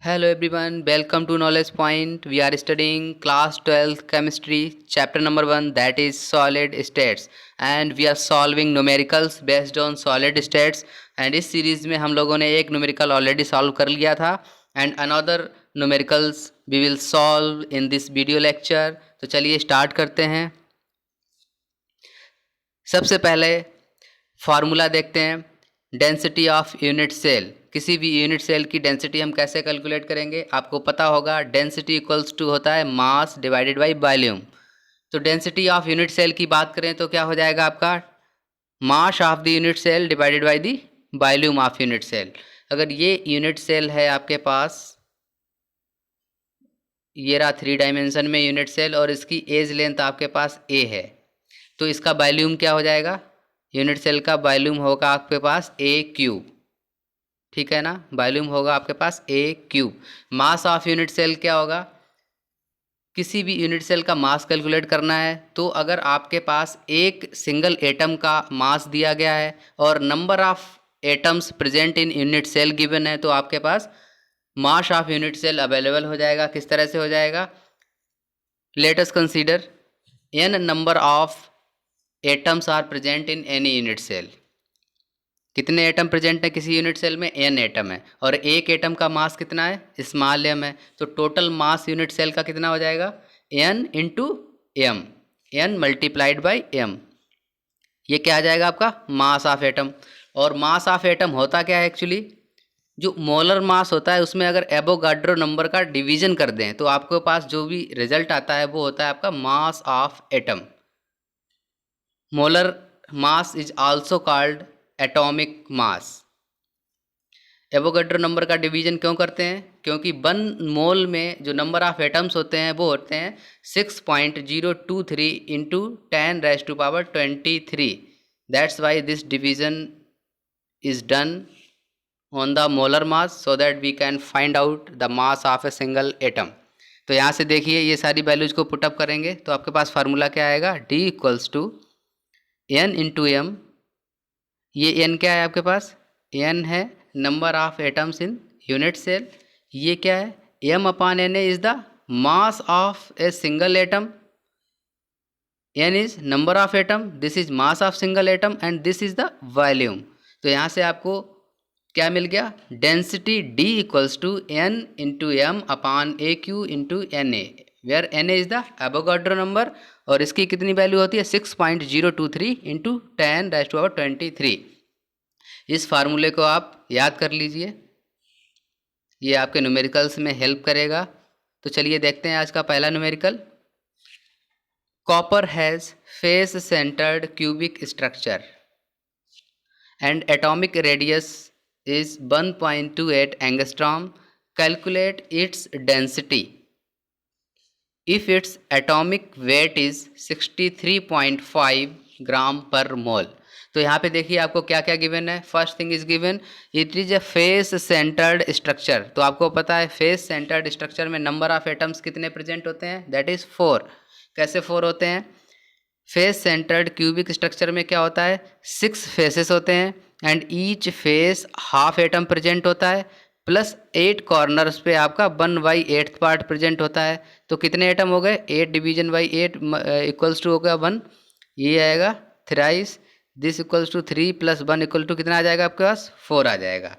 Hello everyone, welcome to Knowledge Point. We are studying class 12th chemistry, chapter number 1, that is solid states, and we are solving numericals based on solid states. And इस series में हम लोगों ने एक numerical already solve कर लिया था and another numericals we will solve in this video lecture. तो चलिए स्टार्ट करते हैं. सबसे पहले फार्मूला देखते हैं. Density of unit cell. किसी भी यूनिट सेल की डेंसिटी हम कैसे कैलकुलेट करेंगे, आपको पता होगा. डेंसिटी इक्वल्स टू होता है मास डिवाइडेड बाय वॉल्यूम. तो डेंसिटी ऑफ यूनिट सेल की बात करें तो क्या हो जाएगा आपका, mass of the unit cell divided by the volume of unit cell. अगर ये यूनिट सेल है आपके पास, ये रहा 3 डायमेंशन में यूनिट सेल और इसकी एज लेंथ आपके पास ए है, तो इसका वॉल्यूम क्या हो जाएगा, यूनिट सेल का वॉल्यूम होगा आपके पास ए क्यूब. ठीक है ना, वॉल्यूम होगा आपके पास a cube. Mass of unit cell क्या होगा, किसी भी यूनिट सेल का मास कैलकुलेट करना है तो अगर आपके पास एक सिंगल एटम का मास दिया गया है और number of atoms present in unit cell given है, तो आपके पास mass of unit cell available हो जाएगा. किस तरह से हो जाएगा, let us consider n number of atoms are present in any unit cell. कितने एटम प्रेजेंट है किसी यूनिट सेल में, एन एटम है, और एक एटम का मास कितना है, स्मॉल एम है. तो टोटल मास यूनिट सेल का कितना हो जाएगा, n into m, n multiplied by m. ये क्या आ जाएगा आपका मास ऑफ एटम. और मास ऑफ एटम होता क्या है एक्चुअली, जो मोलर मास होता है उसमें अगर एवोगाड्रो नंबर का डिवीजन कर दें तो आपके पास जो भी रिजल्ट आता है वो होता है आपका mass of atom. Molar mass is also called atomic mass. Avogadro number का डिवीजन क्यों करते हैं, क्योंकि 1 मोल में जो नंबर ऑफ एटम्स होते हैं वो होते हैं 6.023 into 10⁻23. That's why this division is done on the molar mass so that we can find out the mass of a single atom. तो यहाँ से देखिए ये सारी वैल्यूज को पुटअप करेंगे तो आपके पास फार्मूला क्या आएगा, D equals to n into m. ये n क्या है आपके पास, n है number of atoms in unit cell. ये क्या है, m upon n is the mass of a single atom. n is number of atom, this is mass of single atom and this is the volume. तो यहाँ से आपको क्या मिल गया, density D equals to n into m upon a cube into N A, where N is the Avogadro number और इसकी कितनी वैल्यू होती है 6.023 इंटू 10⁻23. इस फार्मूले को आप याद कर लीजिए, ये आपके न्यूमेरिकल्स में हेल्प करेगा. तो चलिए देखते हैं आज का पहला numerical. Copper has face centred cubic structure and atomic radius is 1.28 angstrom. Calculate its density if its atomic weight is 63.5 ग्राम पर मोल. तो यहाँ पे देखिए आपको क्या क्या गिवन है. First thing is given it is a face centred structure. तो आपको पता है फेस सेंटर्ड स्ट्रक्चर में नंबर ऑफ एटम्स कितने प्रेजेंट होते हैं, दैट इज 4. कैसे 4 होते हैं, फेस सेंटर्ड क्यूबिक स्ट्रक्चर में क्या होता है 6 फेसेस होते हैं and each face half atom present होता है प्लस 8 कॉर्नर्स पे आपका 1/8 पार्ट प्रेजेंट होता है. तो कितने एटम हो गए, 8 डिवीजन बाई 8 इक्वल्स टू हो गया 1. ये आएगा thrice, this equals to 3 plus 1 equal to कितना आ जाएगा आपके पास 4 आ जाएगा.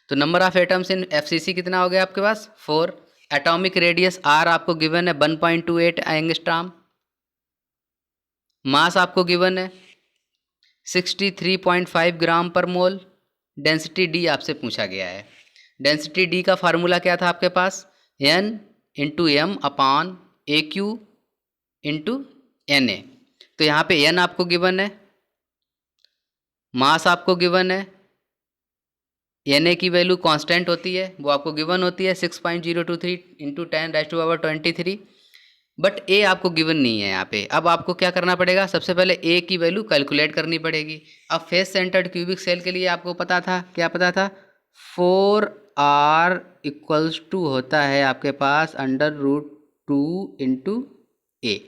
तो number of atoms in FCC कितना हो गया आपके पास 4. एटॉमिक रेडियस R आपको गिवन है 1.28 एंगस्ट्रॉम. मास आपको गिवन है 63.5 ग्राम पर मोल. डेंसिटी D आपसे पूछा गया है. डेंसिटी D का फार्मूला क्या था आपके पास, n into m upon a cube into N A. तो यहाँ पे n आपको गिवन है, मास आपको गिवन है, एन ए की वैल्यू कांस्टेंट होती है वो आपको गिवन होती है 6.023 इंटू 10⁻23. बट ए आपको गिवन नहीं है यहाँ पे. अब आपको क्या करना पड़ेगा, सबसे पहले ए की वैल्यू कैलकुलेट करनी पड़ेगी. अब फेस सेंटर्ड क्यूबिक सेल के लिए आपको पता था, क्या पता था, 4r इक्वल्स टू होता है आपके पास √2 इंटू ए.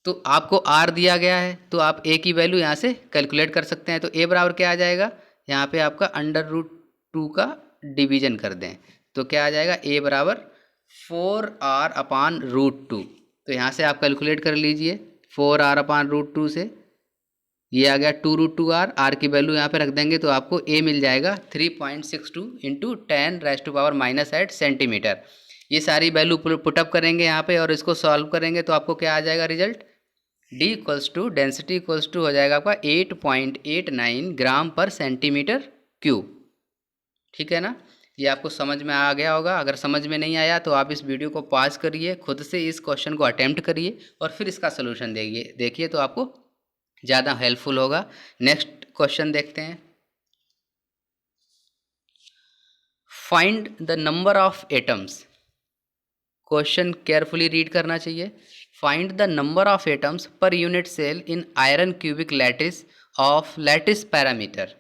तो आपको r दिया गया है तो आप a की वैल्यू यहाँ से कैलकुलेट कर सकते हैं. तो a बराबर क्या आ जाएगा, यहाँ पे आपका 2 का डिवीजन कर दें तो क्या आ जाएगा, a बराबर 4r/√2। तो यहाँ से आप कैलकुलेट कर लीजिए 4r/√2 से ये आ गया 2√2r, r की वैल्यू यहाँ पे रख देंगे तो आपको a मिल जाएगा 3.62 इंटू 10⁻⁻8 सेंटीमीटर। ये सारी वैल्यू पुटअप करेंगे यहाँ पे और इसको सॉल्व करेंगे तो आपको क्या आ जाएगा result, d equals to density equals to हो जाएगा आपका 8.89 ग्राम पर सेंटीमीटर क्यूब। ठीक है ना, ये आपको समझ में आ गया होगा। अगर समझ में नहीं आया तो आप इस वीडियो को पॉज करिए, खुद से इस क्वेश्चन को अटेम्प्ट करिए और फिर इसका सोल्यूशन देखिए तो आपको ज़्यादा हेल्पफुल होगा। नेक्स्ट क्वेश्चन देखते हैं। Find the number of atoms. Question carefully read करना चाहिए। Find the number of atoms per unit cell in iron cubic lattice of lattice parameter.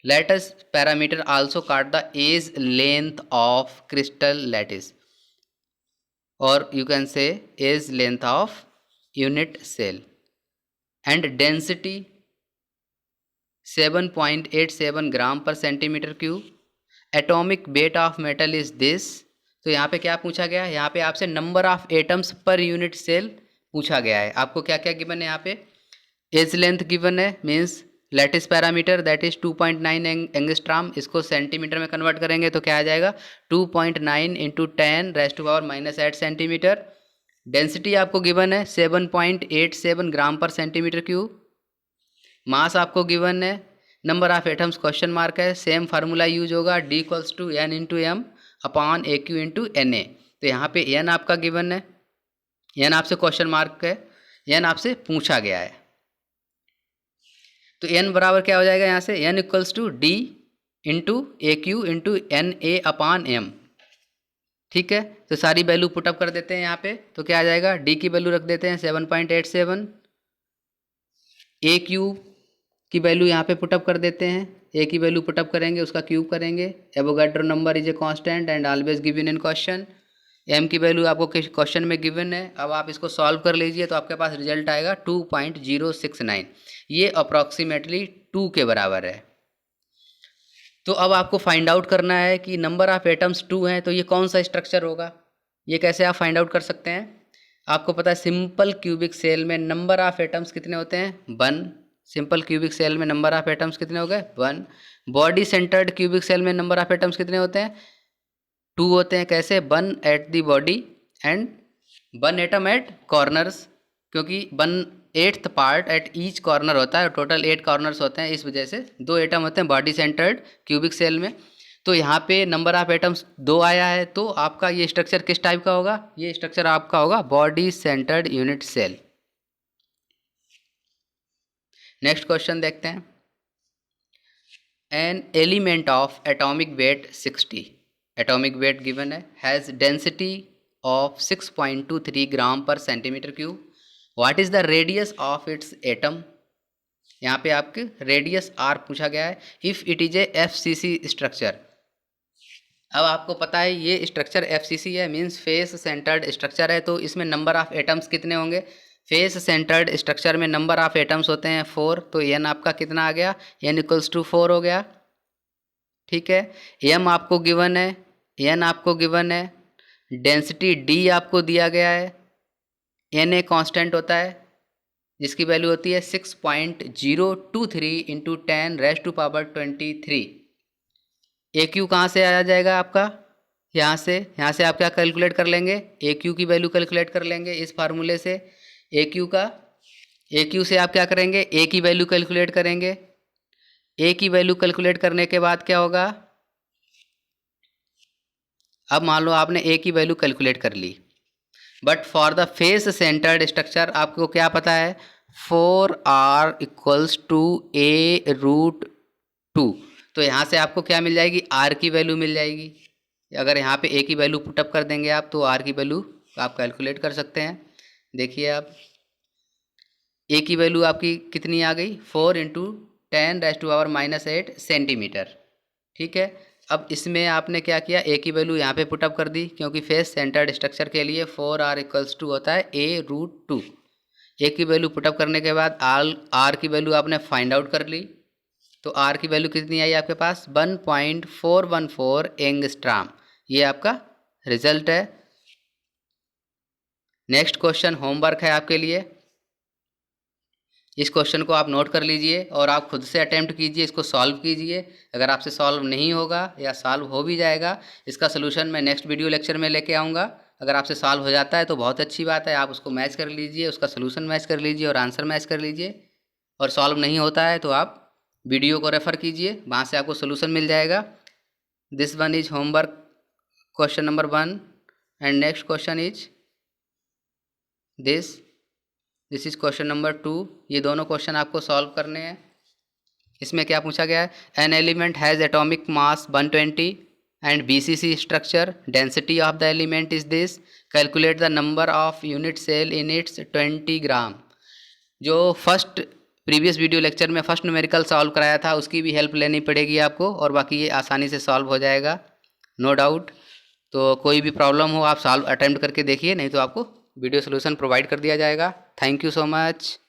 Lattice parameter also called the edge length of crystal lattice, or you can say edge length of unit cell, and density 7.87 gram per centimetre cube. Atomic weight of metal is this. तो यहाँ पे क्या पूछा गया है, यहाँ पे आपसे number of atoms per unit cell पूछा गया है। आपको क्या क्या गिवन है, यहाँ पे एज लेंथ गिवन है, means lattice parameter that is 2.9 angstrom. इसको सेंटीमीटर में कन्वर्ट करेंगे तो क्या आ जाएगा 2.9 इंटू 10⁻⁻8 सेंटीमीटर। डेंसिटी आपको गिवन है 7.87 ग्राम पर सेंटीमीटर क्यूब। मास आपको गिवन है, number of atoms question mark है। सेम फार्मूला यूज होगा, d equals to n into m upon a cube into N A. तो यहाँ पे n आपका गिवन है, n आपसे क्वेश्चन मार्क है, n आपसे पूछा गया है। तो n बराबर क्या हो जाएगा यहाँ से, n equals to d into a cube into N A upon m. ठीक है, तो सारी वैल्यू पुटअप कर देते हैं यहाँ पे तो क्या आ जाएगा, d की वैल्यू रख देते हैं 7.87, ए क्यूब की वैल्यू यहाँ पे पुटअप कर देते हैं, ए की वैल्यू पुटअप करेंगे उसका क्यूब करेंगे। Avogadro number is a constant and always given in question. M की वैल्यू आपको क्वेश्चन में गिवन है। अब आप इसको सॉल्व कर लीजिए तो आपके पास रिजल्ट आएगा 2.069। ये अप्रॉक्सीमेटली 2 के बराबर है। तो अब आपको फाइंड आउट करना है कि नंबर ऑफ एटम्स 2 हैं तो ये कौन सा स्ट्रक्चर होगा। ये कैसे आप फाइंड आउट कर सकते हैं, आपको पता है सिंपल क्यूबिक सेल में नंबर ऑफ एटम्स कितने होते हैं, 1। सिंपल क्यूबिक सेल में नंबर ऑफ एटम्स कितने हो गए, 1। बॉडी सेंटर्ड क्यूबिक सेल में नंबर ऑफ एटम्स कितने होते हैं, 2 होते हैं। कैसे, 1 at the body and 1 atom at corners, क्योंकि 1/8 पार्ट एट ईच कॉर्नर होता है, टोटल 8 कॉर्नर्स होते हैं, इस वजह से 2 एटम होते हैं बॉडी सेंटर्ड क्यूबिक सेल में। तो यहाँ पे नंबर ऑफ एटम्स 2 आया है, तो आपका ये स्ट्रक्चर किस टाइप का होगा, ये स्ट्रक्चर आपका होगा body centred unit cell. Next question देखते हैं। An element of atomic weight 60, atomic weight given है, has density of 6.23 gram per centimetre cube. What is the radius of its atom. यहाँ पे आपके रेडियस आर पूछा गया है। If it is a FCC structure. अब आपको पता है ये स्ट्रक्चर एफसीसी है, मीन्स फेस सेंटर्ड स्ट्रक्चर है, तो इसमें नंबर ऑफ एटम्स कितने होंगे, फेस सेंटर्ड स्ट्रक्चर में नंबर ऑफ एटम्स होते हैं 4। तो एन आपका कितना आ गया, एन इक्वल्स टू 4 हो गया। ठीक है, एम आपको गिवन है, एन आपको गिवन है, डेंसिटी डी आपको दिया गया है, एन ए कॉन्स्टेंट होता है जिसकी वैल्यू होती है 6.023 इंटू 10⁻23। ए क्यू कहाँ से आ जाएगा आपका, यहाँ से आप क्या कैलकुलेट कर लेंगे, ए क्यू की वैल्यू कैलकुलेट कर लेंगे इस फार्मूले से। ए क्यू से आप क्या करेंगे, ए की वैल्यू कैलकुलेट करेंगे। ए की वैल्यू कैलकुलेट करने के बाद क्या होगा, अब मान लो आपने ए की वैल्यू कैलकुलेट कर ली, but for the face centred structure आपको क्या पता है, 4r इक्वल्स टू a√2। तो यहाँ से आपको क्या मिल जाएगी, r की वैल्यू मिल जाएगी। अगर यहाँ पे a की वैल्यू पुटअप कर देंगे आप तो r की वैल्यू आप कैलकुलेट कर सकते हैं। देखिए आप a की वैल्यू आपकी कितनी आ गई, 4 इंटू 10⁻⁻8 सेंटीमीटर। ठीक है, अब इसमें आपने क्या किया, ए की वैल्यू यहाँ पे पुटअप कर दी, क्योंकि फेस सेंटर्ड स्ट्रक्चर के लिए 4r इक्वल्स टू होता है a√2। ए की वैल्यू पुटअप करने के बाद आर की वैल्यू आपने फाइंड आउट कर ली। तो आर की वैल्यू कितनी आई आपके पास 1.414 एंगस्ट्राम। ये आपका रिजल्ट है। नेक्स्ट क्वेश्चन होमवर्क है आपके लिए। इस क्वेश्चन को आप नोट कर लीजिए और आप खुद से अटेम्प्ट कीजिए, इसको सॉल्व कीजिए। अगर आपसे सॉल्व नहीं होगा या सॉल्व हो भी जाएगा, इसका सोल्यूशन मैं नेक्स्ट वीडियो लेक्चर में लेके आऊँगा। अगर आपसे सॉल्व हो जाता है तो बहुत अच्छी बात है, आप उसको मैच कर लीजिए, उसका सोल्यूशन मैच कर लीजिए और आंसर मैच कर लीजिए। और सॉल्व नहीं होता है तो आप वीडियो को रेफ़र कीजिए, वहाँ से आपको सोल्यूशन मिल जाएगा। This one is homework question number 1 and next question is this is question number 2। ये दोनों क्वेश्चन आपको सॉल्व करने हैं। इसमें क्या पूछा गया है, an element has atomic mass 120 and BCC structure, density of the element is this, calculate the number of unit cell in its 20 gram. जो फर्स्ट प्रीवियस वीडियो लेक्चर में फर्स्ट न्यूमेरिकल सॉल्व कराया था उसकी भी हेल्प लेनी पड़ेगी आपको, और बाकी ये आसानी से सॉल्व हो जाएगा, नो डाउट। तो कोई भी प्रॉब्लम हो आप सॉल्व अटेम्प्ट करके देखिए, नहीं तो आपको वीडियो सोल्यूशन प्रोवाइड कर दिया जाएगा। Thank you so much.